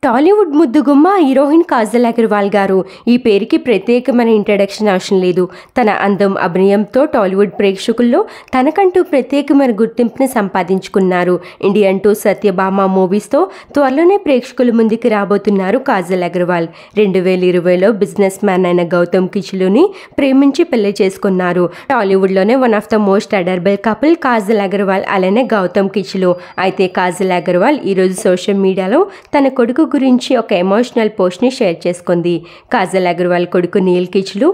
Tollywood ముద్దుగుమ్మ heroine Kajal Agarwal గారు. ఈ పేరుకి ప్రత్యేకమైన ఇంట్రడక్షన్ అవసరం లేదు. తన అందం, అభినయంతో టాలీవుడ్ ప్రేక్షకుల్లో తనకంటూ ప్రత్యేకమైన గుర్తింపుని సంపాదించుకున్నారు. ఇండియన్ 2, సత్యభామ మూవీస్తో త్వరలోనే ప్రేక్షకుల ముందుకు రాబోతున్నారు కాజల్ అగర్వాల్. 2020లో బిజినెస్ మ్యాన్ అయిన గౌతమ్ కిచ్లుని ప్రేమించి పెళ్లి చేసుకున్నారు. టాలీవుడ్లోనే one of the most adorable couple Kajal Agarwal అలానే గౌతమ్ కిచ్లు. అయితే కాజల్ అగర్వాల్ ఈరోజు సోషల్ మీడియాలో తన కొడుకు గురించి ఒక ఎమోషనల్ పోస్ట్ని షేర్ చేసుకుంది. కాజల్ అగర్వాల్ కొడుకు నీల్ కిచ్లు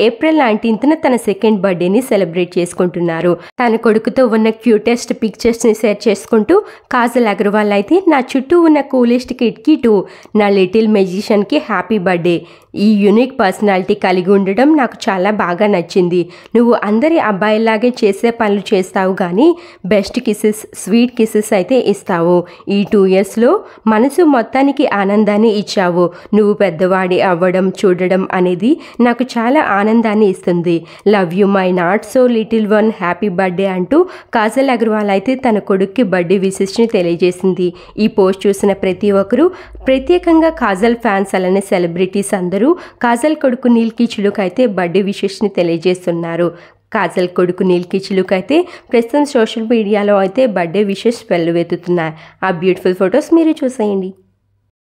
ఏప్రిల్ 19న తన సెకండ్ బర్త్డేని సెలబ్రేట్ చేసుకుంటున్నారు. తన కొడుకుతో ఉన్న క్యూటెస్ట్ పిక్చర్స్ని షేర్ చేసుకుంటూ కాజల్ అగర్వాల్ అయితే, నా చుట్టూ ఉన్న కూలెస్ట్ కిడ్కి టూ, నా లిటిల్ మెజిషియన్కి హ్యాపీ బర్త్డే. ఈ యూనిక్ పర్సనాలిటీ కలిగి ఉండడం నాకు చాలా బాగా నచ్చింది. నువ్వు అందరి అబ్బాయిలాగే చేసే పనులు చేస్తావు కానీ బెస్ట్ కిసెస్, స్వీట్ కిసెస్ అయితే ఇస్తావు. ఈ 2 yearsలో మనసు మొత్తానికి ఆనందాన్ని ఇచ్చావు. నువ్వు పెద్దవాడి అవ్వడం చూడడం అనేది నాకు చాలా ఆనందాన్ని ఇస్తుంది. Love you my not so little one, happy birthday అంటూ కాజల్ అగర్వాల్ అయితే తన కొడుక్కి బర్త్డే విషెస్ని తెలియజేసింది. ఈ పోస్ట్ చూసిన ప్రతి ఒక్కరూ, ప్రత్యేకంగా కాజల్ ఫ్యాన్స్ అలానే సెలబ్రిటీస్ అందరూ కాజల్ కొడుకు నీల్ కిచ్లుకు అయితే బర్త్డే విషెస్ని తెలియజేస్తున్నారు. కాజల్ కొడుకు నీల్ కిచ్లుకు అయితే ప్రస్తుతం సోషల్ మీడియాలో అయితే బర్త్డే విషెస్ వెల్లువెత్తుతున్నాయి. ఆ బ్యూటిఫుల్ ఫొటోస్ మీరు చూసేయండి.